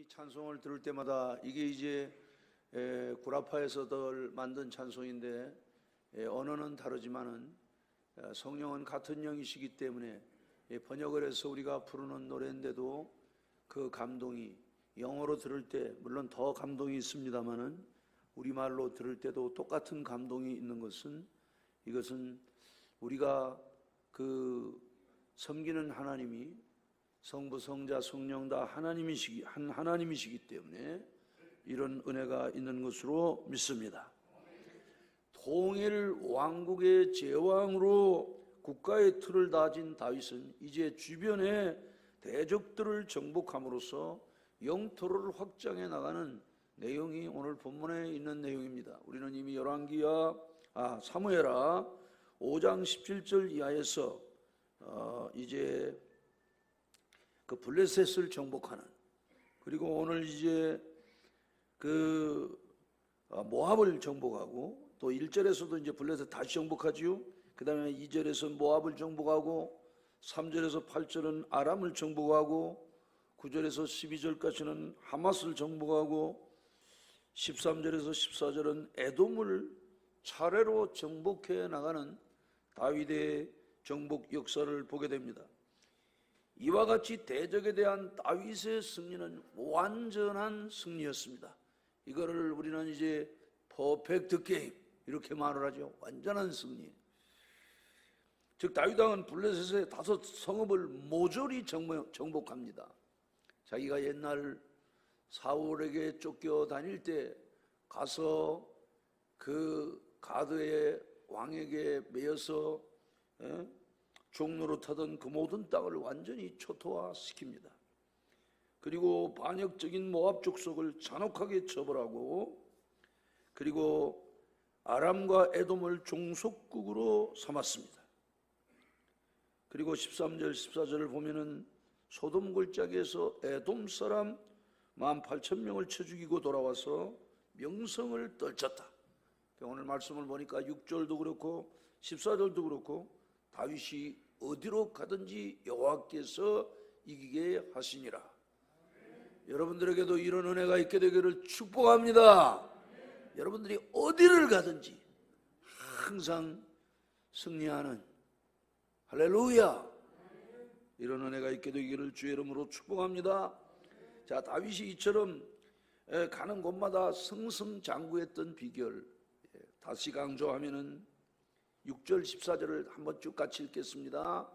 이 찬송을 들을 때마다 이게 이제 구라파에서들 만든 찬송인데 언어는 다르지만은 성령은 같은 영이시기 때문에 번역을 해서 우리가 부르는 노래인데도 그 감동이 영어로 들을 때 물론 더 감동이 있습니다만은 우리말로 들을 때도 똑같은 감동이 있는 것은 이것은 우리가 그 섬기는 하나님이 성부, 성자, 성령 다 하나님이시기 때문에 이런 은혜가 있는 것으로 믿습니다. 통일 왕국의 제왕으로 국가의 틀을 다진 다윗은 이제 주변의 대적들을 정복함으로써 영토를 확장해 나가는 내용이 오늘 본문에 있는 내용입니다. 우리는 이미 사무엘하 5장 17절 이하에서 이제 그 블레셋을 정복하는, 그리고 오늘 이제 그 모압을 정복하고, 또 1절에서도 이제 블레셋 다시 정복하지요. 그 다음에 2절에서 모압을 정복하고, 3절에서 8절은 아람을 정복하고, 9절에서 12절까지는 하마스를 정복하고, 13절에서 14절은 에돔을 차례로 정복해 나가는 다윗의 정복 역사를 보게 됩니다. 이와 같이 대적에 대한 다윗의 승리는 완전한 승리였습니다. 이거를 우리는 이제 퍼펙트 게임 이렇게 말을 하죠. 완전한 승리. 즉 다윗 왕은 블레셋의 5 성읍을 모조리 정복합니다. 자기가 옛날 사울에게 쫓겨 다닐 때 가서 그 가드의 왕에게 매여서 종노릇하던 그 모든 땅을 완전히 초토화시킵니다. 그리고 반역적인 모압 족속을 잔혹하게 처벌하고, 그리고 아람과 에돔을 종속국으로 삼았습니다. 그리고 13절 14절을 보면은 소돔 골짜기에서 에돔 사람 18,000명을 쳐 죽이고 돌아와서 명성을 떨쳤다. 오늘 말씀을 보니까 6절도 그렇고 14절도 그렇고 다윗이 어디로 가든지 여호와께서 이기게 하시니라. 여러분들에게도 이런 은혜가 있게 되기를 축복합니다. 여러분들이 어디를 가든지 항상 승리하는, 할렐루야, 이런 은혜가 있게 되기를 주의 이름으로 축복합니다. 자, 다윗이 이처럼 가는 곳마다 승승장구했던 비결 다시 강조하면은 6절 14절을 한번 쭉 같이 읽겠습니다.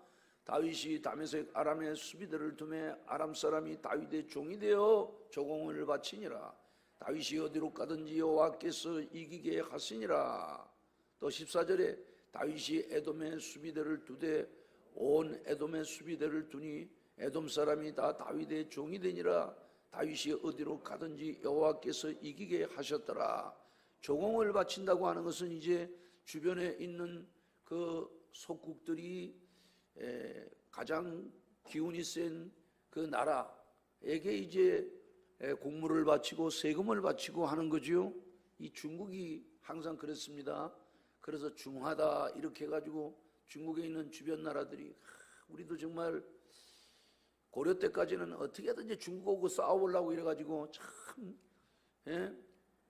다윗이 다메섹 아람의 수비대를 두매 아람 사람이 다윗의 종이 되어 조공을 바치니라. 다윗이 어디로 가든지 여호와께서 이기게 하시니라. 또 14절에 다윗이 에돔의 수비대를 두되 온 에돔의 수비대를 두니 에돔 사람이 다 다윗의 종이 되니라. 다윗이 어디로 가든지 여호와께서 이기게 하셨더라. 조공을 바친다고 하는 것은 이제 주변에 있는 그 속국들이 가장 기운이 센 그 나라에게 이제 공물을 바치고 세금을 바치고 하는 거죠. 이 중국이 항상 그랬습니다. 그래서 중하다 이렇게 해가지고 중국에 있는 주변 나라들이 우리도 정말 고려 때까지는 어떻게든지 중국하고 싸워보려고 이래가지고 참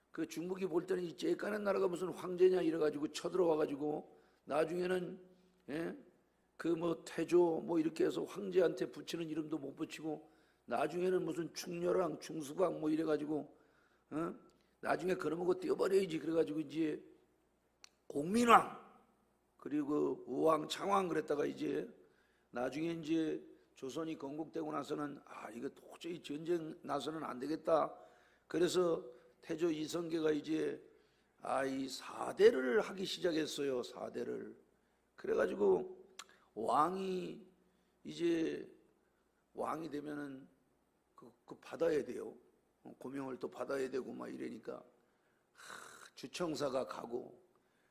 그 중국이 볼 때는 이 째까는 나라가 무슨 황제냐 이래가지고 쳐들어와가지고 나중에는 그 뭐 태조 뭐 이렇게 해서 황제한테 붙이는 이름도 못 붙이고 나중에는 무슨 충렬왕 충수방 뭐 이래가지고 나중에 그런 거 띄워버려야지 그래가지고 이제 공민왕 그리고 우왕 창왕 그랬다가 이제 나중에 이제 조선이 건국되고 나서는 이거 도저히 전쟁 나서는 안 되겠다. 그래서 태조 이성계가 이제 이 4대를 하기 시작했어요. 4대를. 그래가지고 왕이 이제 왕이 되면은 그 받아야 돼요. 고명을 또 받아야 되고 막 이러니까 주청사가 가고,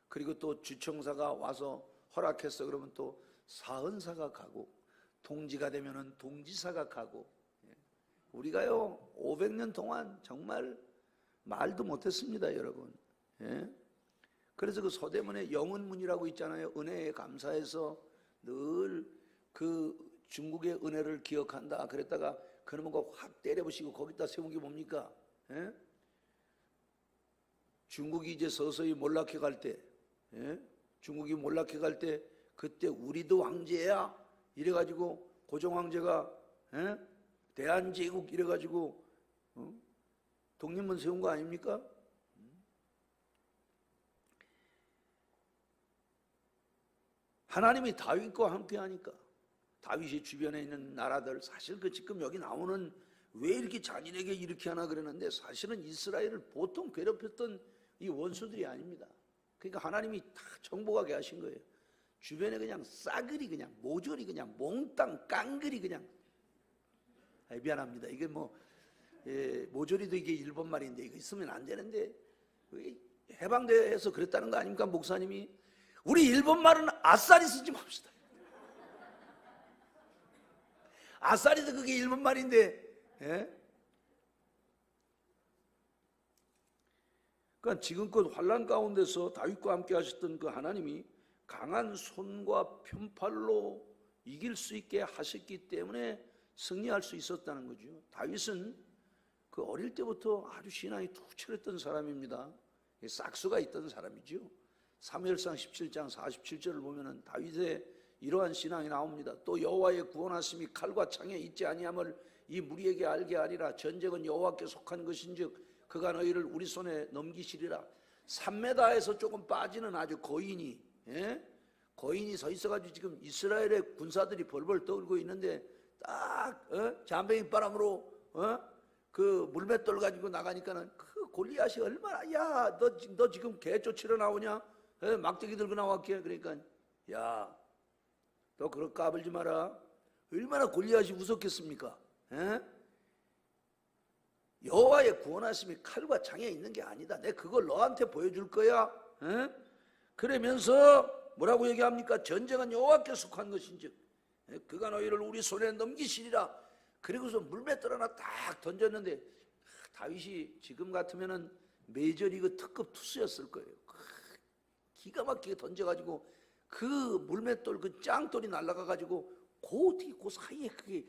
그리고 또 주청사가 와서 허락했어 그러면 또 사헌사가 가고, 동지가 되면은 동지사가 가고. 우리가요 500년 동안 정말 말도 못했습니다, 여러분. 그래서 그 서대문에 영은문이라고 있잖아요. 은혜에 감사해서 늘 그 중국의 은혜를 기억한다 그랬다가 그러면 거 확 때려부시고 거기다 세운 게 뭡니까? 예? 중국이 이제 서서히 몰락해 갈 때, 예? 중국이 몰락해 갈 때 그때 우리도 황제야 이래가지고 고종 황제가 예? 대한제국 이래가지고 독립문 세운 거 아닙니까? 하나님이 다윗과 함께 하니까 다윗이 주변에 있는 나라들 사실 그 지금 여기 나오는 왜 이렇게 잔인하게 이렇게 하나 그러는데 사실은 이스라엘을 보통 괴롭혔던 이 원수들이 아닙니다. 그러니까 하나님이 다 정복하게 하신 거예요. 주변에 그냥 싸그리 그냥 모조리 그냥 몽땅 깡그리 그냥 미안합니다. 이게 뭐 모조리도 이게 일본 말인데 이거 있으면 안 되는데 해방돼서 그랬다는 거 아닙니까 목사님이? 우리 일본 말은 아싸리 쓰지 맙시다. 아싸리도 그게 일본 말인데 예? 그러니까 지금껏 환난 가운데서 다윗과 함께 하셨던 그 하나님이 강한 손과 편팔로 이길 수 있게 하셨기 때문에 승리할 수 있었다는 거죠. 다윗은 그 어릴 때부터 아주 신앙이 투철했던 사람입니다. 싹수가 있던 사람이죠. 사무엘상 17장 47절을 보면은 다윗의 이러한 신앙이 나옵니다. 또 여호와의 구원하심이 칼과 창에 있지 아니함을 이 무리에게 알게 하리라. 전쟁은 여호와께 속한 것인즉 그가 너희를 우리 손에 넘기시리라. 3m에서 조금 빠지는 아주 거인이 거인이 서 있어가지고 지금 이스라엘의 군사들이 벌벌 떨고 있는데 딱 잠뱅이 바람으로 그 물맷돌 가지고 나가니까는 그 골리앗이 얼마나 야 너 지금 개 쫓으러 나오냐? 막대기 들고 나왔게. 그러니까 야 너 그렇게 까불지 마라. 얼마나 골리앗이 무섭겠습니까? 여호와의 구원하심이 칼과 창에 있는 게 아니다. 내가 그걸 너한테 보여줄 거야. 그러면서 뭐라고 얘기합니까? 전쟁은 여호와께 속한 것인즉 그가 너희를 우리 손에 넘기시리라. 그리고서 물맷돌 하나 딱 던졌는데 다윗이 지금 같으면은 메이저리그 특급 투수였을 거예요. 기가 막히게 던져가지고 그 물맷돌 그 짱돌이 날아가가지고 그 사이에 그게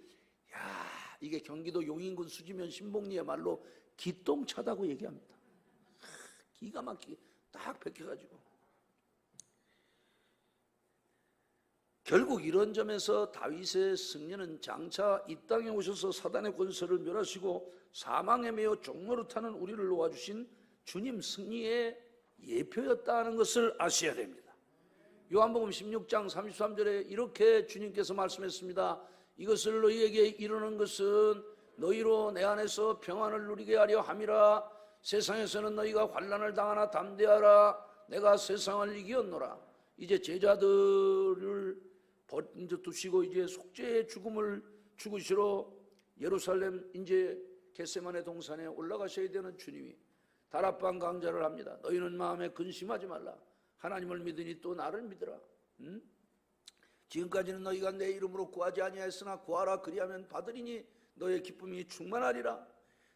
야 이게 경기도 용인군 수지면 신봉리의 말로 기똥차다고 얘기합니다. 기가 막히게 딱 베껴가지고 결국 이런 점에서 다윗의 승리는 장차 이 땅에 오셔서 사단의 권세를 멸하시고 사망에 매여 종노릇하는 우리를 놓아주신 주님 승리의 예표였다는 것을 아셔야 됩니다. 요한복음 16장 33절에 이렇게 주님께서 말씀했습니다. 이것을 너희에게 이루는 것은 너희로 내 안에서 평안을 누리게 하려 함이라. 세상에서는 너희가 환난을 당하나 담대하라. 내가 세상을 이겼노라. 이제 제자들을 이제 두시고 이제 속죄의 죽음을 죽으시러 예루살렘 이제 겟세마네 동산에 올라가셔야 되는 주님이 다락방 강좌를 합니다. 너희는 마음에 근심하지 말라. 하나님을 믿으니 또 나를 믿으라. 지금까지는 너희가 내 이름으로 구하지 아니하였으나 구하라 그리하면 받으리니 너의 기쁨이 충만하리라.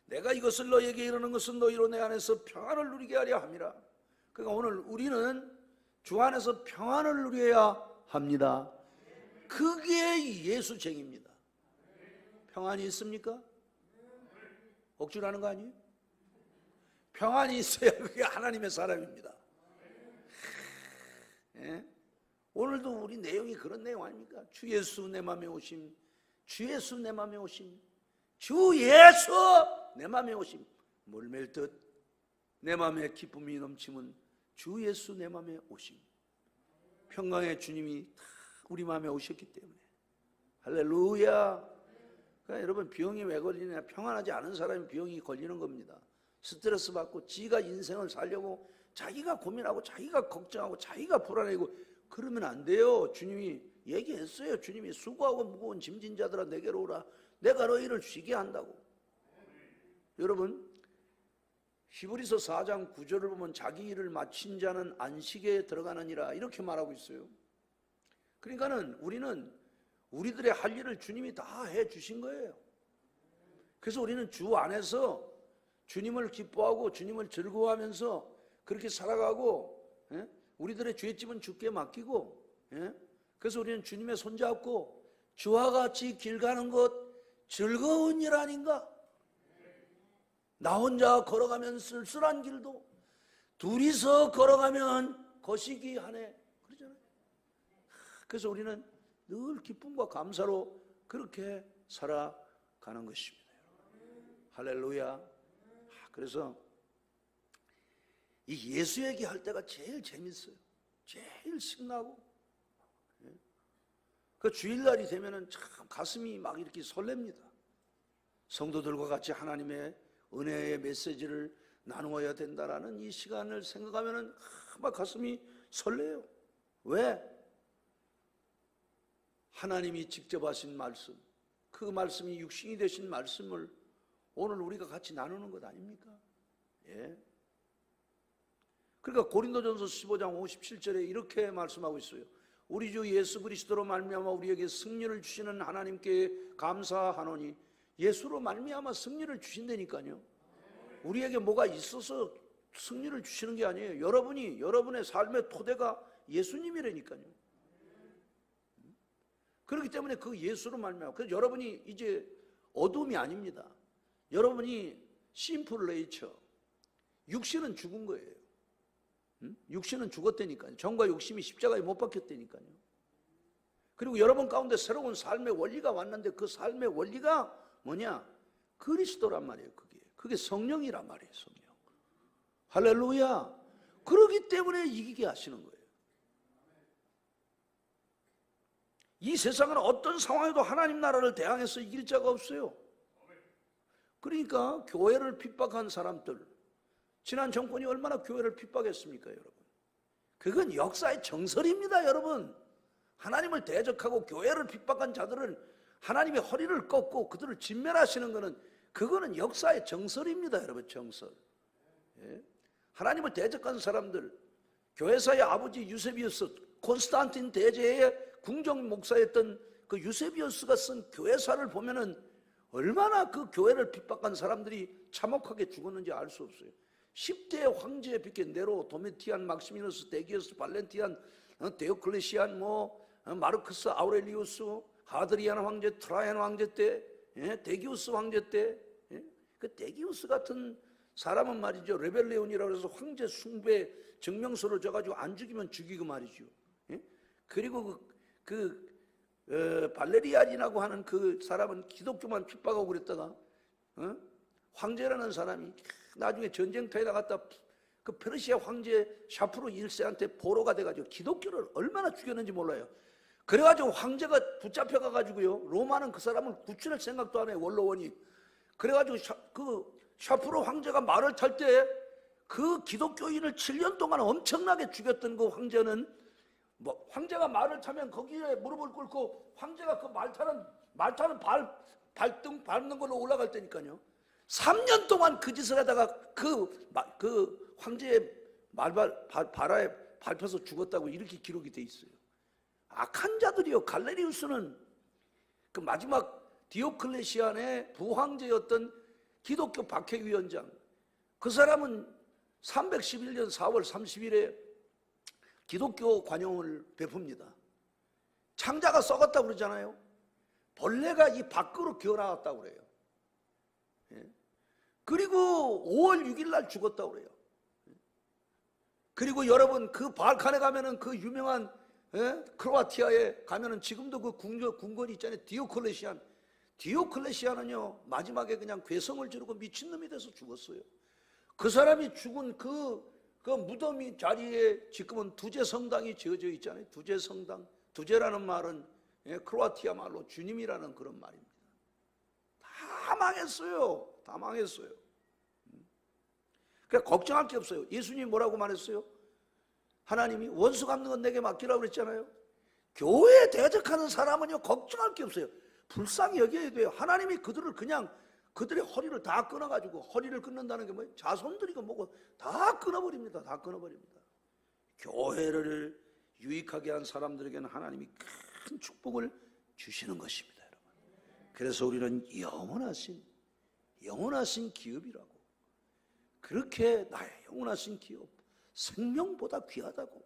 내가 이것을 너희에게 이르는 것은 너희로 내 안에서 평안을 누리게 하려 함이라. 그러니까 오늘 우리는 주 안에서 평안을 누려야 합니다. 그게 예수쟁입니다. 평안이 있습니까? 억지로 하는 거 아니에요? 평안이 있어야 그게 하나님의 사람입니다. 예? 오늘도 우리 내용이 그런 내용 아닙니까? 주 예수 내 맘에 오심, 주 예수 내 맘에 오심, 주 예수 내 맘에 오심. 물밀듯 내 맘에 기쁨이 넘치면 주 예수 내 맘에 오심. 평강의 주님이 다 우리 마음에 오셨기 때문에 할렐루야. 그러니까 여러분 병이 왜 걸리냐? 평안하지 않은 사람이 병이 걸리는 겁니다. 스트레스 받고 지가 인생을 살려고 자기가 고민하고 자기가 걱정하고 자기가 불안해고 그러면 안 돼요. 주님이 얘기했어요. 주님이 수고하고 무거운 짐진 자들아 내게로 오라. 내가 너희를 쉬게 한다고. 여러분 히브리서 4장 9절을 보면 자기 일을 마친 자는 안식에 들어가느니라 이렇게 말하고 있어요. 그러니까는 우리는 우리들의 할 일을 주님이 다 해주신 거예요. 그래서 우리는 주 안에서 주님을 기뻐하고 주님을 즐거워하면서 그렇게 살아가고 우리들의 죄집은 주께 맡기고 그래서 우리는 주님의 손잡고 주와 같이 길 가는 것 즐거운 일 아닌가? 나 혼자 걸어가면 쓸쓸한 길도 둘이서 걸어가면 거시기 하네. 그러잖아요. 그래서 우리는 늘 기쁨과 감사로 그렇게 살아가는 것입니다. 할렐루야. 그래서 이 예수 얘기할 때가 제일 재밌어요. 제일 신나고. 그 주일날이 되면은 참 가슴이 막 이렇게 설렙니다. 성도들과 같이 하나님의 은혜의 메시지를 나누어야 된다라는 이 시간을 생각하면은 막 가슴이 설레요. 왜? 하나님이 직접 하신 말씀, 그 말씀이 육신이 되신 말씀을 오늘 우리가 같이 나누는 것 아닙니까? 예. 그러니까 고린도전서 15장 57절에 이렇게 말씀하고 있어요. 우리 주 예수 그리스도로 말미암아 우리에게 승리를 주시는 하나님께 감사하노니. 예수로 말미암아 승리를 주신다니까요. 우리에게 뭐가 있어서 승리를 주시는 게 아니에요. 여러분의 삶의 토대가 예수님이라니까요. 그렇기 때문에 그 예수로 말미암아. 그래서 여러분이 이제 어둠이 아닙니다. 여러분이 심플 네이처, 육신은 죽은 거예요. 육신은 죽었다니까요. 정과 욕심이 십자가에 못 박혔다니까요. 그리고 여러분 가운데 새로운 삶의 원리가 왔는데 그 삶의 원리가 뭐냐? 그리스도란 말이에요. 그게 성령이란 말이에요. 성령. 할렐루야. 그러기 때문에 이기게 하시는 거예요. 이 세상은 어떤 상황에도 하나님 나라를 대항해서 이길 자가 없어요. 그러니까 교회를 핍박한 사람들, 지난 정권이 얼마나 교회를 핍박했습니까, 여러분? 그건 역사의 정설입니다, 여러분. 하나님을 대적하고 교회를 핍박한 자들은 하나님의 허리를 꺾고 그들을 진멸하시는 것은 그거는 역사의 정설입니다, 여러분. 정설. 예? 하나님을 대적한 사람들, 교회사의 아버지 유세비우스, 콘스탄틴 대제의 궁정 목사였던 그 유세비우스가 쓴 교회사를 보면은 얼마나 그 교회를 핍박한 사람들이 참혹하게 죽었는지 알 수 없어요. 10대 황제 비케 네로, 도메티안, 막시미누스, 데기우스, 발렌티안, 데오클레시안, 마르크스 아우렐리우스, 하드리안 황제, 트라이안 황제 때, 데기우스 황제 때, 그 데기우스 같은 사람은 말이죠, 레벨레온이라고 해서 황제 숭배 증명서를 줘가지고 안 죽이면 죽이고 말이죠. 그리고 발레리안이라고 하는 그 사람은 기독교만 핍박하고 그랬다가 황제라는 사람이 나중에 전쟁터에 나갔다 그 페르시아 황제 샤프로 1세한테 보로가 돼가지고 기독교를 얼마나 죽였는지 몰라요. 그래가지고 황제가 붙잡혀가가지고요, 로마는 그 사람을 구출할 생각도 안 해요, 원로원이. 그래가지고 그 샤프로 황제가 말을 탈 때 그 기독교인을 7년 동안 엄청나게 죽였던 그 황제는 황제가 말을 타면 거기에 무릎을 꿇고 황제가 그 말타는 발등 밟는 걸로 올라갈 때니까요. 3년 동안 그 짓을 하다가 그 황제의 발에 밟혀서 죽었다고 이렇게 기록이 돼 있어요. 악한 자들이요. 갈레리우스는 그 마지막 디오클레시안의 부황제였던 기독교 박해위원장, 그 사람은 311년 4월 30일에 기독교 관용을 베풉니다. 창자가 썩었다고 그러잖아요. 벌레가 이 밖으로 기어나왔다고 그래요. 그리고 5월 6일 날 죽었다고 그래요. 그리고 여러분 그 발칸에 가면은 그 유명한 크로아티아에 가면은 지금도 그 궁궐이 있잖아요. 디오클레시안은요 마지막에 그냥 괴성을 지르고 미친놈이 돼서 죽었어요. 그 사람이 죽은 그 무덤이 자리에 지금은 두제 성당이 지어져 있잖아요. 두제 성당. 두제라는 말은 크로아티아 말로 주님이라는 그런 말입니다. 다 망했어요. 다 망했어요. 그러니까 걱정할 게 없어요. 예수님이 뭐라고 말했어요? 하나님이 원수 갚는 건 내게 맡기라고 그랬잖아요. 교회에 대적하는 사람은요 걱정할 게 없어요. 불쌍히 여겨야 돼요. 하나님이 그들의 허리를 다 끊어가지고, 허리를 끊는다는 게 뭐예요? 자손들이고 뭐고 다 끊어버립니다. 다 끊어버립니다. 교회를 유익하게 한 사람들에게는 하나님이 큰 축복을 주시는 것입니다, 여러분. 그래서 우리는 영원하신 기업이라고, 그렇게 나의 영원하신 기업, 생명보다 귀하다고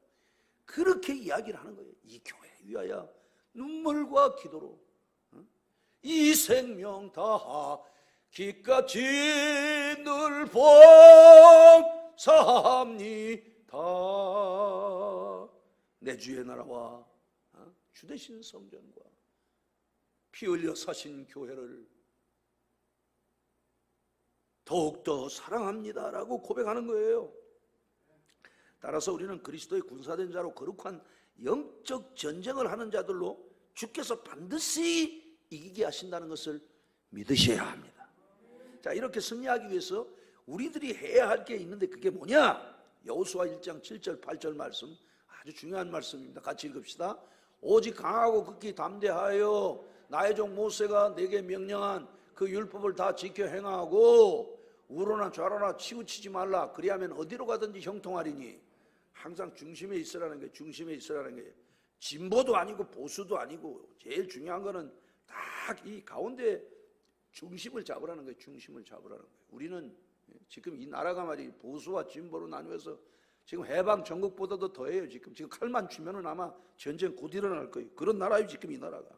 그렇게 이야기를 하는 거예요. 이 교회에 위하여 눈물과 기도로 이 생명 다하기까지 늘 봉사합니다. 내 주의 나라와 주 되신 성전과 피 흘려 사신 교회를 더욱더 사랑합니다라고 고백하는 거예요. 따라서 우리는 그리스도의 군사된 자로 거룩한 영적 전쟁을 하는 자들로 주께서 반드시 이기게 하신다는 것을 믿으셔야 합니다. 자, 이렇게 승리하기 위해서 우리들이 해야 할 게 있는데 그게 뭐냐? 여호수아 1장 7절 8절 말씀, 아주 중요한 말씀입니다. 같이 읽읍시다. 오직 강하고 극히 담대하여 나의 종 모세가 내게 명령한 그 율법을 다 지켜 행하고 우로나 좌로나 치우치지 말라. 그리하면 어디로 가든지 형통하리니. 항상 중심에 있으라는 게, 중심에 있으라는 게 진보도 아니고 보수도 아니고 제일 중요한 거는 딱 이 가운데 중심을 잡으라는 거예요. 중심을 잡으라는 거예요. 우리는 지금 이 나라가 말이 보수와 진보로 나누어서 지금 해방 전국보다도 더해요. 지금 칼만 주면은 아마 전쟁 곧 일어날 거예요. 그런 나라예요. 지금 이 나라가.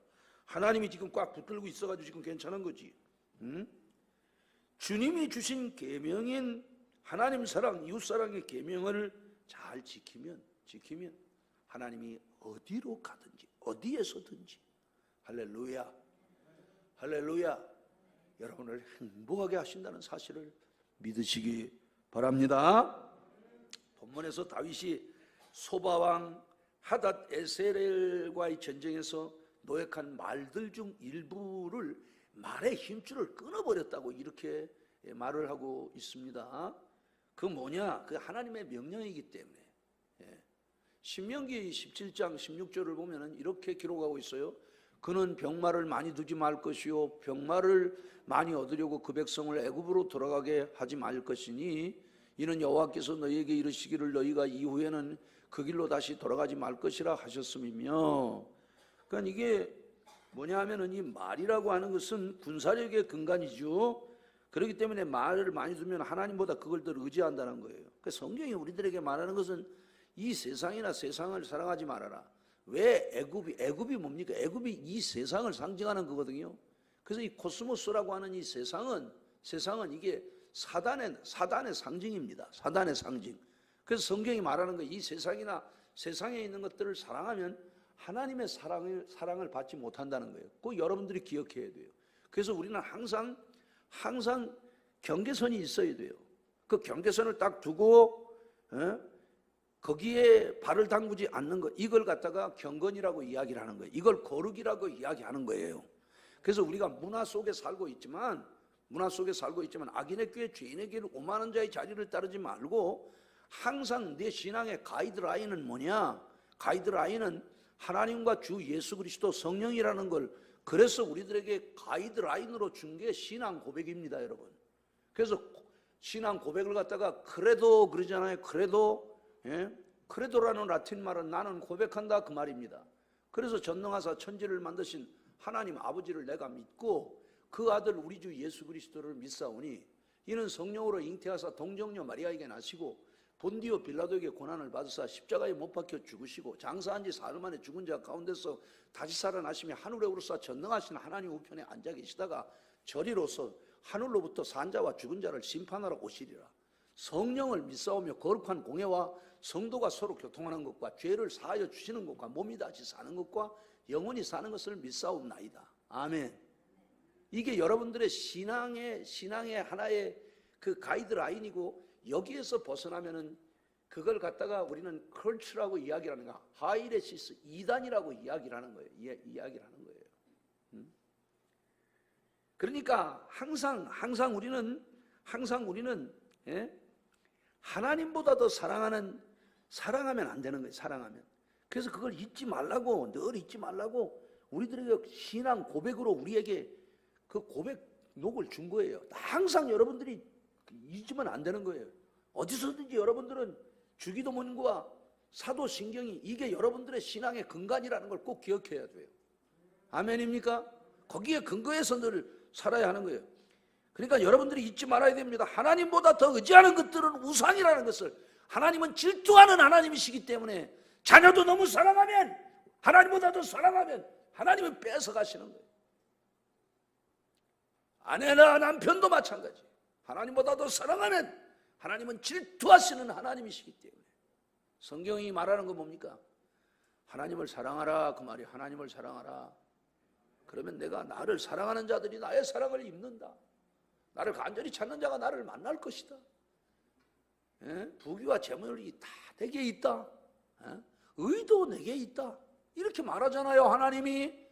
하나님이 지금 꽉 붙들고 있어가지고 지금 괜찮은 거지. 주님이 주신 계명인 하나님 사랑, 이웃 사랑의 계명을 잘 지키면 하나님이 어디로 가든지 어디에서든지 할렐루야, 할렐루야, 여러분을 행복하게 하신다는 사실을 믿으시기 바랍니다. 본문에서 다윗이 소바왕 하닷 에셀과의 전쟁에서 노획한 말들 중 일부를 말의 힘줄을 끊어버렸다고 이렇게 말을 하고 있습니다. 그 뭐냐? 그 하나님의 명령이기 때문에. 신명기 17장 16절을 보면 이렇게 기록하고 있어요. 그는 병마를 많이 두지 말 것이요 병마를 많이 얻으려고 그 백성을 애굽으로 돌아가게 하지 말 것이니 이는 여호와께서 너희에게 이르시기를 너희가 이후에는 그 길로 다시 돌아가지 말 것이라 하셨음이며. 그러니까 이게 뭐냐 하면은 이 말이라고 하는 것은 군사력의 근간이죠. 그렇기 때문에 말을 많이 두면 하나님보다 그걸 더 의지한다는 거예요. 그러니까 성경이 우리들에게 말하는 것은 이 세상이나 세상을 사랑하지 말아라. 왜 애굽이 뭡니까? 애굽이 이 세상을 상징하는 거거든요. 그래서 이 코스모스라고 하는 이 세상은 이게 사단의 상징입니다. 사단의 상징. 그래서 성경이 말하는 거, 이 세상이나 세상에 있는 것들을 사랑하면 하나님의 사랑을 받지 못한다는 거예요. 꼭 여러분들이 기억해야 돼요. 그래서 우리는 항상 경계선이 있어야 돼요. 그 경계선을 딱 두고 거기에 발을 담그지 않는 것, 이걸 갖다가 경건이라고 이야기를 하는 거예요. 이걸 거룩이라고 이야기하는 거예요. 그래서 우리가 문화 속에 살고 있지만 악인의 꾀 죄인의 길을 오만한 자의 자리를 따르지 말고 항상 내 신앙의 가이드라인은 뭐냐? 가이드라인은 하나님과 주 예수 그리스도 성령이라는 걸, 그래서 우리들에게 가이드라인으로 준 게 신앙 고백입니다, 여러분. 그래서 신앙 고백을 갖다가 크레도 그러잖아요. 크레도라는 라틴 말은 나는 고백한다 그 말입니다. 그래서 전능하사 천지를 만드신 하나님 아버지를 내가 믿고 그 아들 우리 주 예수 그리스도를 믿사오니 이는 성령으로 잉태하사 동정녀 마리아에게 나시고 본디오 빌라도에게 고난을 받으사 십자가에 못 박혀 죽으시고 장사한 지 사흘 만에 죽은 자 가운데서 다시 살아나시며 하늘에 오르사 전능하신 하나님 우편에 앉아 계시다가 저리로서 하늘로부터 산자와 죽은 자를 심판하러 오시리라. 성령을 믿사오며 거룩한 공예와 성도가 서로 교통하는 것과 죄를 사하여 주시는 것과 몸이 다시 사는 것과 영원히 사는 것을 믿사옵나이다. 아멘. 이게 여러분들의 신앙의 하나의 그 가이드라인이고, 여기에서 벗어나면은 그걸 갖다가 우리는 컬처라고 이야기를 하는 거야. 하이레시스 이단이라고 이야기를 하는 거예요. 이야기를 하는 거예요. 그러니까 항상 우리는 하나님보다 더 사랑하면 안 되는 거예요. 사랑하면. 그래서 그걸 잊지 말라고, 늘 잊지 말라고 우리들에게 신앙 고백으로 우리에게 그 고백록을 준 거예요. 항상 여러분들이 잊으면 안 되는 거예요. 어디서든지 여러분들은 주기도문과 사도신경이 이게 여러분들의 신앙의 근간이라는 걸 꼭 기억해야 돼요. 아멘입니까? 거기에 근거해서 늘 살아야 하는 거예요. 그러니까 여러분들이 잊지 말아야 됩니다. 하나님보다 더 의지하는 것들은 우상이라는 것을. 하나님은 질투하는 하나님이시기 때문에 자녀도 너무 사랑하면, 하나님보다 더 사랑하면 하나님은 뺏어가시는 거예요. 아내나 남편도 마찬가지. 하나님보다 더 사랑하는, 하나님은 질투하시는 하나님이시기 때문에 성경이 말하는 건 뭡니까? 하나님을 사랑하라, 그 말이 하나님을 사랑하라. 그러면 내가 나를 사랑하는 자들이 나의 사랑을 입는다. 나를 간절히 찾는 자가 나를 만날 것이다. 부귀와 재물이 다 내게 있다. 의도 내게 있다. 이렇게 말하잖아요, 하나님이.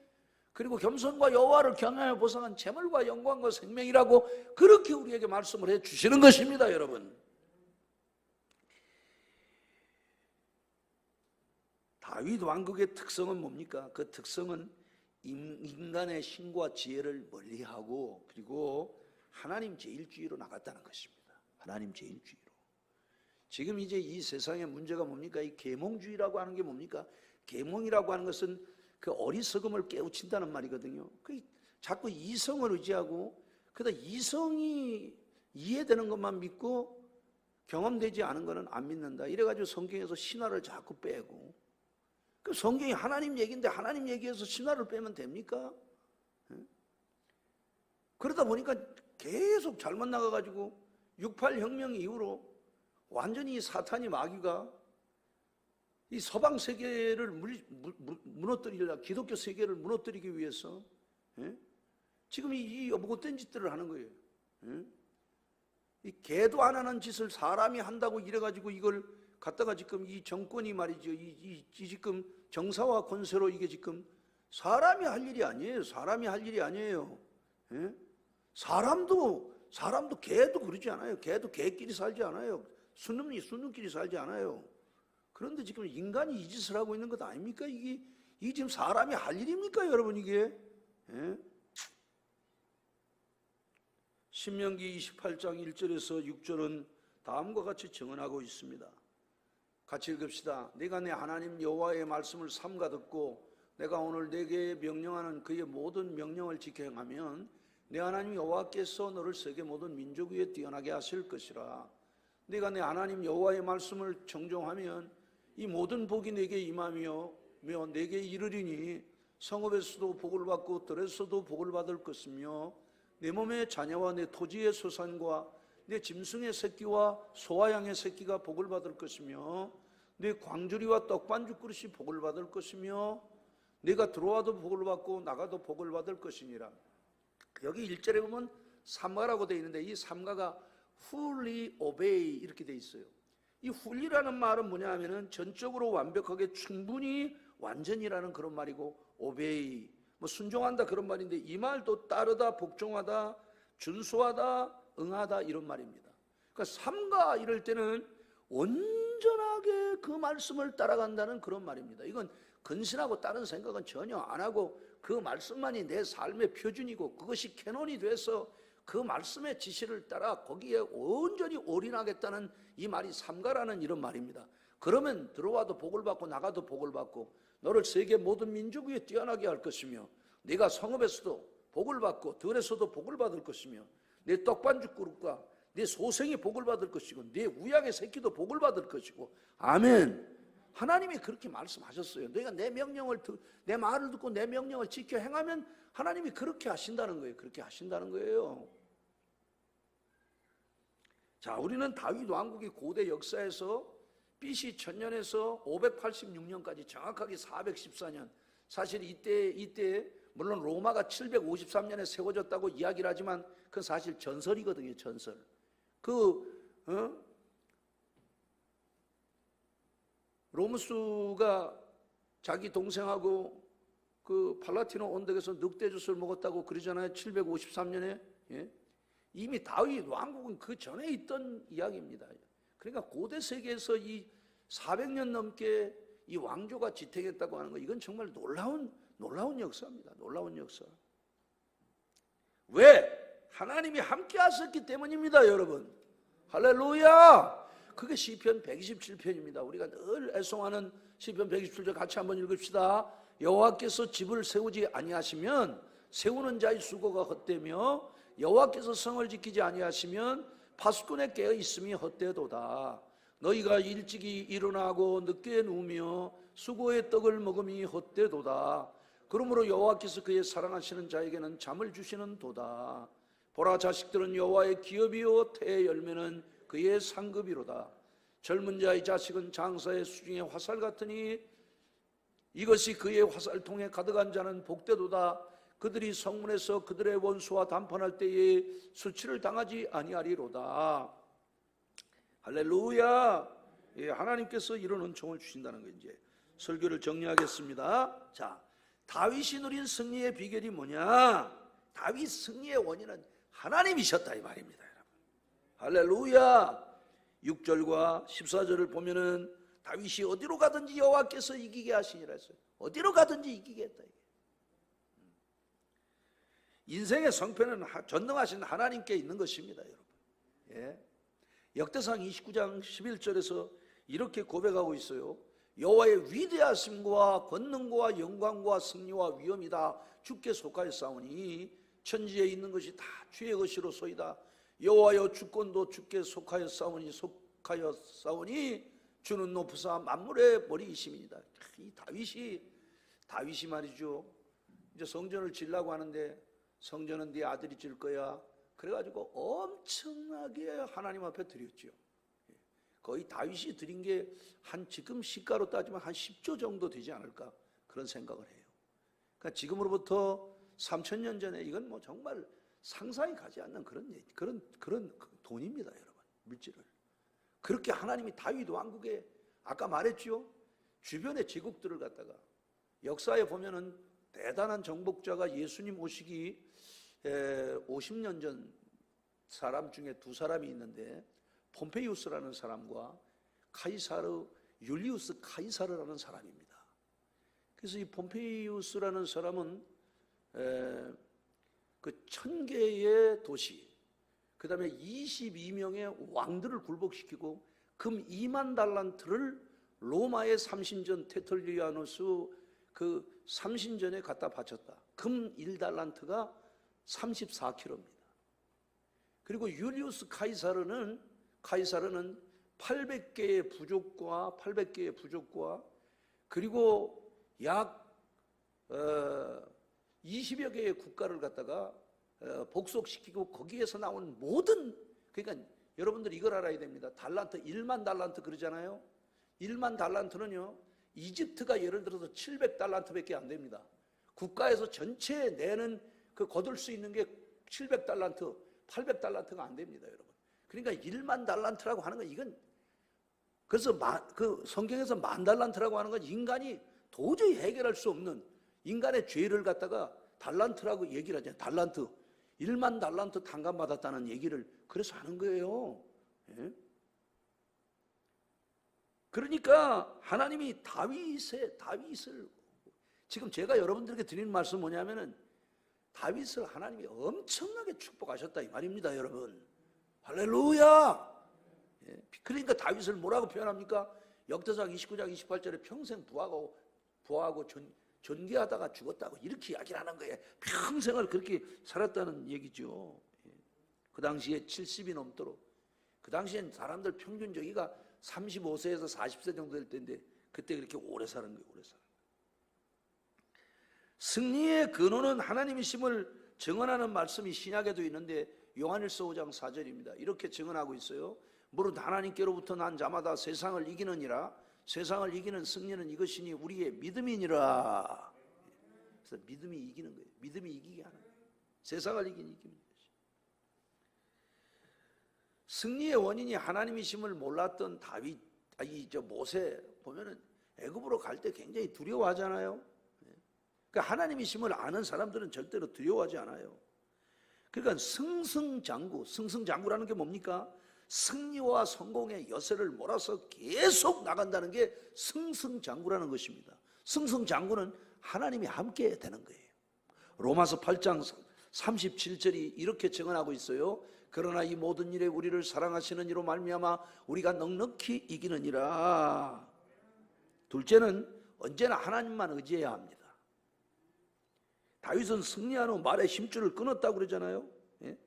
그리고 겸손과 여호와를 경외하여 보상한 재물과 영광과 생명이라고 그렇게 우리에게 말씀을 해 주시는 것입니다, 여러분. 다윗 왕국의 특성은 뭡니까? 그 특성은 인간의 힘과 지혜를 멀리하고 그리고 하나님 제일주의로 나갔다는 것입니다. 하나님 제일주의로. 지금 이제 이 세상의 문제가 뭡니까? 이 계몽주의라고 하는 게 뭡니까? 계몽이라고 하는 것은 그 어리석음을 깨우친다는 말이거든요. 자꾸 이성을 의지하고 그러다 이성이 이해되는 것만 믿고 경험되지 않은 것은 안 믿는다. 이래가지고 성경에서 신화를 자꾸 빼고, 그 성경이 하나님 얘기인데 하나님 얘기에서 신화를 빼면 됩니까? 그러다 보니까 계속 잘못 나가가지고 68혁명 이후로 완전히 사탄이 마귀가 이 서방 세계를 무너뜨리려, 기독교 세계를 무너뜨리기 위해서 지금 이 못된 짓들을 하는 거예요. 이 개도 안 하는 짓을 사람이 한다고 이래가지고 이걸 갖다가 지금 이 정권이 말이죠, 이 지금 정사와 권세로 이게 지금 사람이 할 일이 아니에요. 사람이 할 일이 아니에요. 사람도 개도 그러지 않아요. 개도 개끼리 살지 않아요. 순놈이 순놈끼리 살지 않아요. 그런데 지금 인간이 이 짓을 하고 있는 것 아닙니까? 이게 지금 사람이 할 일입니까, 여러분? 이게 신명기 28장 1절에서 6절은 다음과 같이 증언하고 있습니다. 같이 읽읍시다. 네가 내 하나님 여호와의 말씀을 삼가 듣고 내가 오늘 네게 명령하는 그의 모든 명령을 지켜 행하면 내 하나님 여호와께서 너를 세계 모든 민족 위에 뛰어나게 하실 것이라. 네가 내 하나님 여호와의 말씀을 정종하면 이 모든 복이 내게 임하며 내게 이르리니 성읍에서도 복을 받고 들에서도 복을 받을 것이며 내 몸의 자녀와 내 토지의 소산과 내 짐승의 새끼와 소와 양의 새끼가 복을 받을 것이며 내 광주리와 떡반죽 그릇이 복을 받을 것이며 내가 들어와도 복을 받고 나가도 복을 받을 것이니라. 여기 1절에 보면 삼가라고 되어 있는데 이 삼가가 fully obey 이렇게 되어 있어요. 이 fully라는 말은 뭐냐 하면은 전적으로 완벽하게 충분히 완전이라는 그런 말이고, obey 뭐 순종한다 그런 말인데 이 말도 따르다, 복종하다, 준수하다, 응하다 이런 말입니다. 그러니까 삼가 이럴 때는 온전하게 그 말씀을 따라간다는 그런 말입니다. 이건 근신하고 다른 생각은 전혀 안 하고 그 말씀만이 내 삶의 표준이고 그것이 캐논이 돼서 그 말씀의 지시를 따라 거기에 온전히 올인하겠다는 이 말이 삼가라는 이런 말입니다. 그러면 들어와도 복을 받고 나가도 복을 받고 너를 세계 모든 민족 위에 뛰어나게 할 것이며 네가 성읍에서도 복을 받고 들에서도 복을 받을 것이며 내 떡반죽 그릇과 내 소생이 복을 받을 것이고 내 우양의 새끼도 복을 받을 것이고. 아멘. 하나님이 그렇게 말씀하셨어요. 너희가 내 말을 듣고 내 명령을 지켜 행하면 하나님이 그렇게 하신다는 거예요. 그렇게 하신다는 거예요. 자, 우리는 다윗 왕국이 고대 역사에서 BC 1000년에서 586년까지 정확하게 414년. 사실 이때 물론 로마가 753년에 세워졌다고 이야기를 하지만 그건 사실 전설이거든요. 전설. 로무스가 자기 동생하고 그 팔라티노 언덕에서 늑대주스를 먹었다고 그러잖아요. 753년에. 이미 다윗 왕국은 그 전에 있던 이야기입니다. 그러니까 고대 세계에서 이 400년 넘게 이 왕조가 지탱했다고 하는 거, 이건 정말 놀라운 역사입니다. 놀라운 역사. 왜? 하나님이 함께 하셨기 때문입니다, 여러분. 할렐루야! 그게 시편 127편입니다. 우리가 늘 애송하는 시편 127편 같이 한번 읽읍시다. 여호와께서 집을 세우지 아니하시면 세우는 자의 수고가 헛되며 여호와께서 성을 지키지 아니하시면 파수꾼의 깨어 있음이 헛되도다. 너희가 일찍이 일어나고 늦게 누우며 수고의 떡을 먹음이 헛되도다. 그러므로 여호와께서 그의 사랑하시는 자에게는 잠을 주시는 도다. 보라, 자식들은 여호와의 기업이요 태의 열매는 그의 상급이로다. 젊은 자의 자식은 장사의 수중의 화살 같으니 이것이 그의 화살통에 가득한 자는 복되도다. 그들이 성문에서 그들의 원수와 담판할 때에 수치를 당하지 아니하리로다. 할렐루야. 예, 하나님께서 이런 은총을 주신다는 거. 이제 설교를 정리하겠습니다. 자, 다윗이 누린 승리의 비결이 뭐냐? 다윗 승리의 원인은 하나님이셨다 이 말입니다, 여러분. 할렐루야. 6절과 14절을 보면은 다윗이 어디로 가든지 여호와께서 이기게 하시니라 했어요. 어디로 가든지 이기게 했다. 이게. 인생의 성패는 전능하신 하나님께 있는 것입니다, 여러분. 예. 역대상 29장 11절에서 이렇게 고백하고 있어요. 여호와의 위대하심과 권능과 영광과 승리와 위엄이 다 주께 속하였사오니 천지에 있는 것이 다 주의 것이로소이다. 여호와여 주권도 주께 속하였사오니 주는 높으사 만물의 머리이심이니이다. 이 다윗이 말이죠. 이제 성전을 지으려고 하는데 성전은 네 아들이 질 거야. 그래가지고 엄청나게 하나님 앞에 드렸죠. 거의 다윗이 드린 게 한 지금 시가로 따지면 한 10조 정도 되지 않을까 그런 생각을 해요. 그러니까 지금으로부터 3000년 전에 이건 뭐 정말 상상이 가지 않는 그런 돈입니다, 여러분. 물질을. 그렇게 하나님이 다윗 왕국에 아까 말했죠. 주변의 제국들을 갖다가 역사에 보면은 대단한 정복자가 예수님 오시기 50년 전 사람 중에 두 사람이 있는데 폼페이우스라는 사람과 율리우스 카이사르라는 사람입니다. 그래서 이 폼페이우스라는 사람은 그 1000개의 도시, 그 다음에 22명의 왕들을 굴복시키고 금 2만 달란트를 로마의 삼신전 테털리아누스 그 삼신전에 갖다 바쳤다. 금 1달란트가 34kg입니다. 그리고 율리우스 카이사르는 800개의 부족과 그리고 약 20여 개의 국가를 갖다가 복속시키고 거기에서 나온 모든, 그러니까 여러분들 이걸 알아야 됩니다. 달란트, 1만 달란트 그러잖아요. 1만 달란트는요, 이집트가 예를 들어서 700달란트밖에 안 됩니다. 국가에서 전체 내는 그 거둘 수 있는 게 700달란트, 800달란트가 안 됩니다, 여러분. 그러니까 1만 달란트라고 하는 건 이건, 그래서 그 성경에서 만 달란트라고 하는 건 인간이 도저히 해결할 수 없는 인간의 죄를 갖다가 달란트라고 얘기를 하잖아요. 달란트. 1만 달란트 탕감받았다는 얘기를 그래서 하는 거예요. 예? 그러니까 하나님이 다윗을 지금 제가 여러분들에게 드리는 말씀은 뭐냐면은 다윗을 하나님이 엄청나게 축복하셨다 이 말입니다, 여러분. 할렐루야. 예? 그러니까 다윗을 뭐라고 표현합니까? 역대상 29장 28절에 평생 부하고 존귀하다가 죽었다고 이렇게 이야기를 하는 거예요. 평생을 그렇게 살았다는 얘기죠. 예. 그 당시에 70이 넘도록, 그 당시엔 사람들 평균 저기가 35세에서 40세 정도 될 때인데 그때 그렇게 오래 사는 거예요. 승리의 근원은 하나님이심을 증언하는 말씀이 신약에도 있는데 요한일서 5장 4절입니다. 이렇게 증언하고 있어요. 무릇 하나님께로부터 난 자마다 세상을 이기느니라. 세상을 이기는 승리는 이것이니 우리의 믿음이니라. 그래서 믿음이 이기는 거예요. 믿음이 이기게 하는 거예요. 세상을 이기는 것이. 승리의 원인이 하나님이심을 몰랐던 모세 보면은 애굽으로 갈 때 굉장히 두려워하잖아요. 그러니까 하나님이심을 아는 사람들은 절대로 두려워하지 않아요. 그러니까 승승장구라는 게 뭡니까? 승리와 성공의 여세를 몰아서 계속 나간다는 게 승승장구라는 것입니다. 승승장구는 하나님이 함께 되는 거예요. 로마서 8장 37절이 이렇게 증언하고 있어요. 그러나 이 모든 일에 우리를 사랑하시는 이로 말미암아 우리가 넉넉히 이기느니라. 둘째는 언제나 하나님만 의지해야 합니다. 다윗은 승리한 후 말의 힘줄을 끊었다고 그러잖아요. 예?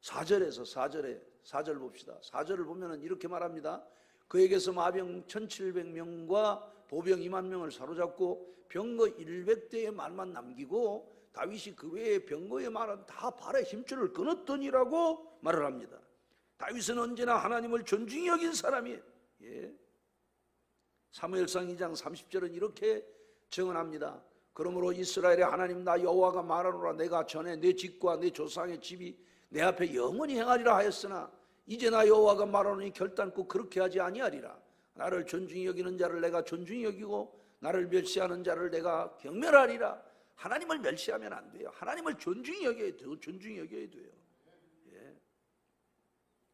4절 봅시다. 4절을 보면은 이렇게 말합니다. 그에게서 마병 1700명과 보병 2만 명을 사로잡고 병거 100대의 말만 남기고 다윗이 그 외에 병거에 말한 다 발에 힘줄을 끊었더니라고 말을 합니다. 다윗은 언제나 하나님을 존중히 여긴 사람이에요. 예. 사무엘상 2장 30절은 이렇게 증언합니다. 그러므로 이스라엘의 하나님 나 여호와가 말하노라. 내가 전에 내 집과 내 조상의 집이 내 앞에 영원히 행하리라 하였으나 이제 나 여호와가 말하노니 결단코 그렇게 하지 아니하리라. 나를 존중히 여기는 자를 내가 존중히 여기고 나를 멸시하는 자를 내가 경멸하리라. 하나님을 멸시하면 안 돼요. 하나님을 존중히 여겨야 돼요. 존중히 여겨야 돼요. 예.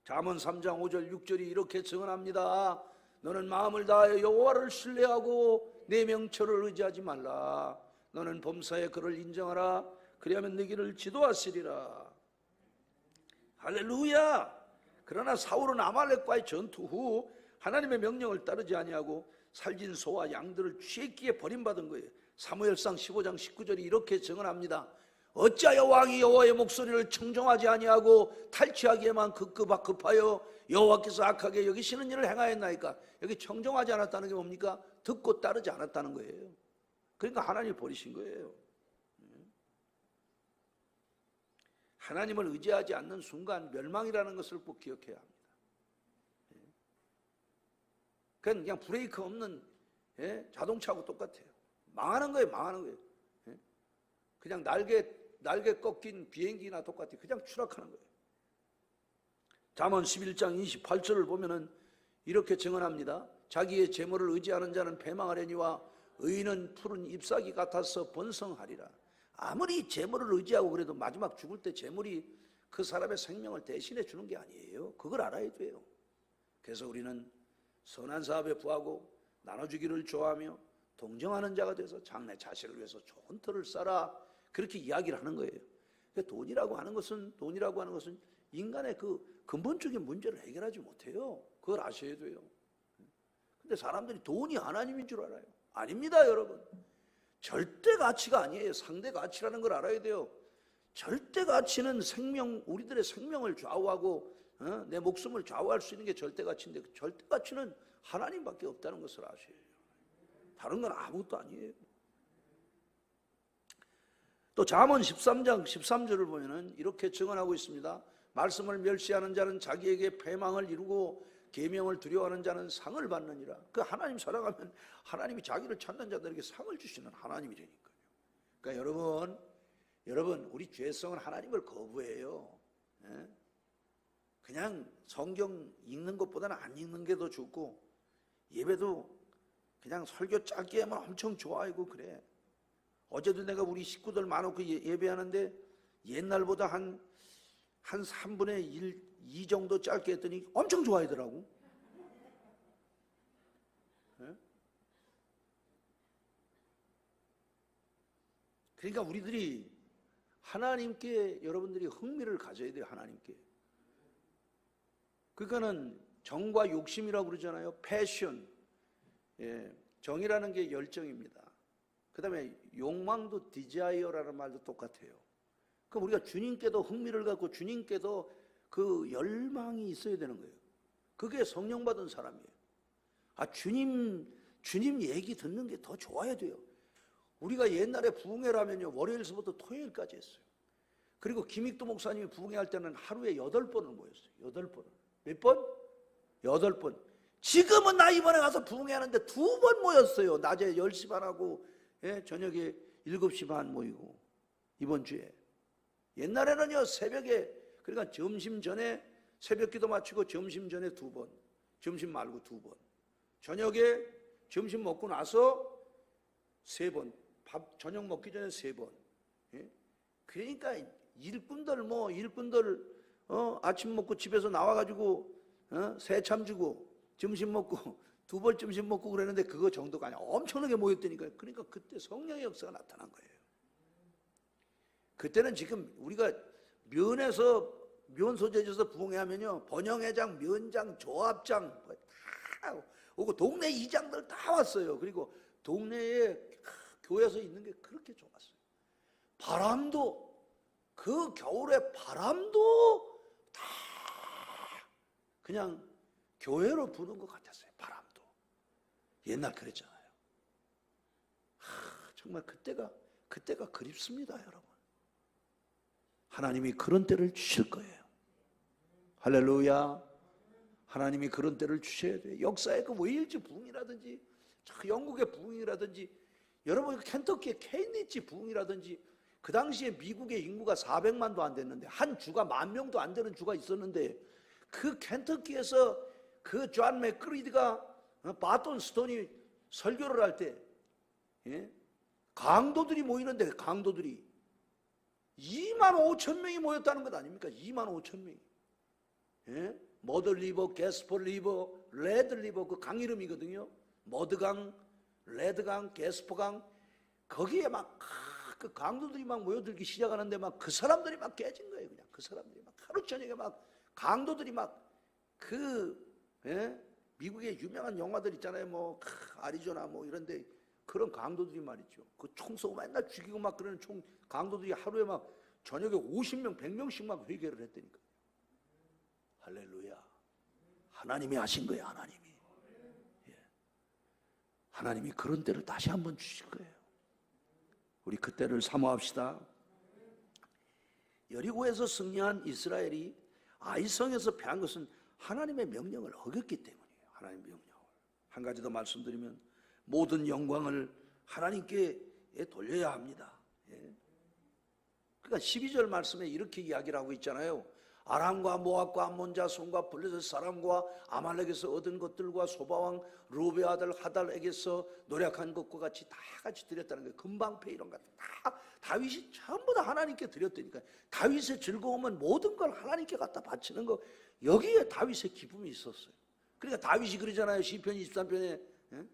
잠언 3장 5절 6절이 이렇게 증언합니다. 너는 마음을 다하여 여호와를 신뢰하고 내 명철을 의지하지 말라. 너는 범사에 그를 인정하라. 그리하면 네 길을 지도하시리라. 할렐루야. 그러나 사울은 아말렉과의 전투 후 하나님의 명령을 따르지 아니하고 살진 소와 양들을 쥐끼에 버림받은 거예요. 사무엘상 15장 19절이 이렇게 증언합니다. 어찌하여 왕이 여호와의 목소리를 청정하지 아니하고 탈취하기에만 급급하여 여호와께서 악하게 여기시는 일을 행하였나이까. 여기 청정하지 않았다는 게 뭡니까? 듣고 따르지 않았다는 거예요. 그러니까 하나님이 버리신 거예요. 하나님을 의지하지 않는 순간 멸망이라는 것을 꼭 기억해야 합니다. 그냥 브레이크 없는 자동차하고 똑같아요. 망하는 거예요. 망하는 거예요. 그냥 날개 꺾인 비행기나 똑같아요. 그냥 추락하는 거예요. 잠언 11장 28절을 보면은 이렇게 증언합니다. 자기의 재물을 의지하는 자는 패망하려니와 의인은 푸른 잎사귀 같아서 번성하리라. 아무리 재물을 의지하고 그래도 마지막 죽을 때 재물이 그 사람의 생명을 대신해 주는 게 아니에요. 그걸 알아야 돼요. 그래서 우리는 선한 사업에 부하고 나눠주기를 좋아하며 동정하는 자가 돼서 장래 자식을 위해서 좋은 터를 쌓아, 그렇게 이야기를 하는 거예요. 그러니까 돈이라고 하는 것은 인간의 그 근본적인 문제를 해결하지 못해요. 그걸 아셔야 돼요. 근데 사람들이 돈이 하나님인 줄 알아요. 아닙니다, 여러분. 절대 가치가 아니에요. 상대 가치라는 걸 알아야 돼요. 절대 가치는 우리들의 생명을 좌우하고 내 목숨을 좌우할 수 있는 게 절대 가치인데, 절대 가치는 하나님밖에 없다는 것을 아셔야 돼요. 다른 건 아무것도 아니에요. 또 잠언 13장 13절을 보면은 이렇게 증언하고 있습니다. 말씀을 멸시하는 자는 자기에게 패망을 이루고 계명을 두려워하는 자는 상을 받느니라. 그 하나님 사랑하면 하나님이 자기를 찾는 자들에게 상을 주시는 하나님이라니까요. 그러니까 여러분 우리 죄성은 하나님을 거부해요. 그냥 성경 읽는 것보다는 안 읽는 게 더 좋고, 예배도 그냥 설교 짧게 하면 엄청 좋아하고 그래. 어제도 내가 우리 식구들 많고 예배하는데 옛날보다 한 3분의 1, 2 정도 짧게 했더니 엄청 좋아하더라고. 그러니까 우리들이 하나님께 여러분들이 흥미를 가져야 돼요. 하나님께. 그러니까는 정과 욕심이라고 그러잖아요. 패션. 정이라는 게 열정입니다. 그 다음에 욕망도 디자이어라는 말도 똑같아요. 그럼 우리가 주님께도 흥미를 갖고 주님께도 그 열망이 있어야 되는 거예요. 그게 성령 받은 사람이에요. 주님 얘기 듣는 게 더 좋아야 돼요. 우리가 옛날에 부흥회라면요, 월요일서부터 토요일까지 했어요. 그리고 김익도 목사님이 부흥회 할 때는 하루에 8번을 모였어요. 8번을. 몇 번? 8번. 지금은 나 이번에 가서 부흥회 하는데 2번 모였어요. 낮에 10시 반하고 저녁에 7시 반 모이고. 이번 주에. 옛날에는요, 새벽에, 그러니까 점심 전에 새벽 기도 마치고 점심 전에 2번, 점심 말고 2번, 저녁에 점심 먹고 나서 3번, 저녁 먹기 전에 3번. 그러니까 일꾼들 아침 먹고 집에서 나와가지고 새참 주고 점심 먹고 2번 점심 먹고 그러는데 그거 정도가 아니야. 엄청나게 모였다니까요. 그러니까 그때 성령의 역사가 나타난 거예요. 그때는 지금 우리가 면소재에서 부흥회하면요, 번영회장, 면장, 조합장 다 오고 동네 이장들 다 왔어요. 그리고 동네에 교회에서 있는 게 그렇게 좋았어요. 바람도, 그 겨울에 바람도 다 그냥 교회로 부는 것 같았어요. 바람도. 옛날 그랬잖아요. 정말 그때가 그립습니다, 여러분. 하나님이 그런 때를 주실 거예요. 할렐루야. 하나님이 그런 때를 주셔야 돼요. 역사의 그 웨일즈 부흥이라든지 영국의 부흥이라든지 여러분 켄터키의 케이니치 부흥이라든지 그 당시에 미국의 인구가 400만도 안 됐는데 한 주가 10,000명도 안 되는 주가 있었는데 그 켄터키에서 그 존 맥그리드가 바톤 스톤이 설교를 할 때 강도들이 모이는데 강도들이 25,000명이 모였다는 것 아닙니까? 25,000명이. 머드 리버, 게스퍼 리버, 레드 리버 그 강 이름이거든요. 머드강, 레드강, 게스퍼강 거기에 막 그 강도들이 막 모여들기 시작하는데 막 그 사람들이 막 깨진 거예요. 그냥 그 사람들이 막 하루 저녁에 막 강도들이 막 미국의 유명한 영화들 있잖아요. 뭐 아리조나 뭐 이런데 그런 강도들이 말이죠. 그 총 쏘고 맨날 죽이고 막 그러는 강도들이 하루에 막 저녁에 50명, 100명씩 막 회개를 했다니까. 할렐루야. 하나님이 하신 거예요. 하나님이. 하나님이 그런 때를 다시 한번 주실 거예요. 우리 그때를 사모합시다. 여리고에서 승리한 이스라엘이 아이성에서 패한 것은 하나님의 명령을 어겼기 때문이에요. 하나님의 명령을. 한 가지 더 말씀드리면 모든 영광을 하나님께 돌려야 합니다. 그러니까 12절 말씀에 이렇게 이야기를 하고 있잖아요. 아람과 모압과 암몬 자손과 블레셋 사람과 아말렉에서 얻은 것들과 소바왕 루베 아들 하달에게서 노력한 것과 같이 다 같이 드렸다는 거예요. 금방패 이런 것 다 다윗이 전부 다 하나님께 드렸다니까. 다윗의 즐거움은 모든 걸 하나님께 갖다 바치는 거. 여기에 다윗의 기쁨이 있었어요. 그러니까 다윗이 그러잖아요. 시편 23편에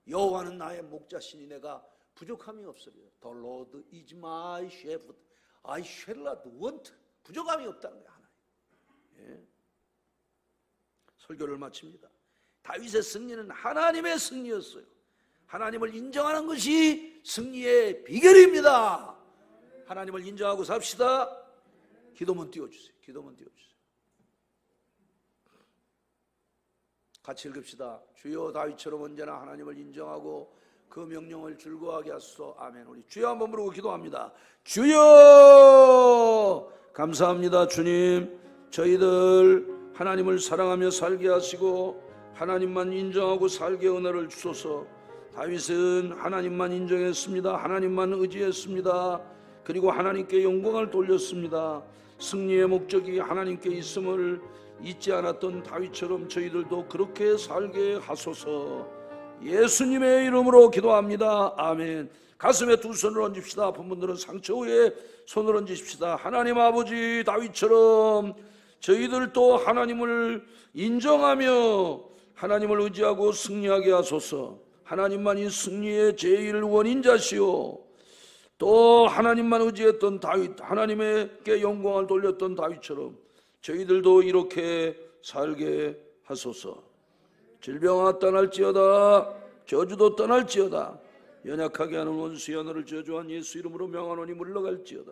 여호와는 나의 목자시니 내가 부족함이 없으리라. The Lord is my shepherd. I shall not want. 부족함이 없다는 거예요. 설교를 마칩니다. 다윗의 승리는 하나님의 승리였어요. 하나님을 인정하는 것이 승리의 비결입니다. 하나님을 인정하고 삽시다. 기도문 띄워주세요. 기도문 띄워주세요. 같이 읽읍시다. 주여 다윗처럼 언제나 하나님을 인정하고 그 명령을 즐거워하게 하소서. 아멘. 우리 주여 한번 부르고 기도합니다. 주여 감사합니다. 주님, 저희들 하나님을 사랑하며 살게 하시고 하나님만 인정하고 살게 은혜를 주소서. 다윗은 하나님만 인정했습니다. 하나님만 의지했습니다. 그리고 하나님께 영광을 돌렸습니다. 승리의 목적이 하나님께 있음을 잊지 않았던 다윗처럼 저희들도 그렇게 살게 하소서. 예수님의 이름으로 기도합니다. 아멘. 가슴에 두 손을 얹읍시다. 아픈 분들은 상처 위에 손을 얹으십시다. 하나님 아버지, 다윗처럼 저희들도 하나님을 인정하며 하나님을 의지하고 승리하게 하소서. 하나님만이 승리의 제일 원인자시오. 또 하나님만 의지했던 다윗, 하나님께 영광을 돌렸던 다윗처럼 저희들도 이렇게 살게 하소서. 질병아 떠날지어다, 저주도 떠날지어다, 연약하게 하는 원수의 하늘을 저주한 예수 이름으로 명하노니 물러갈지어다.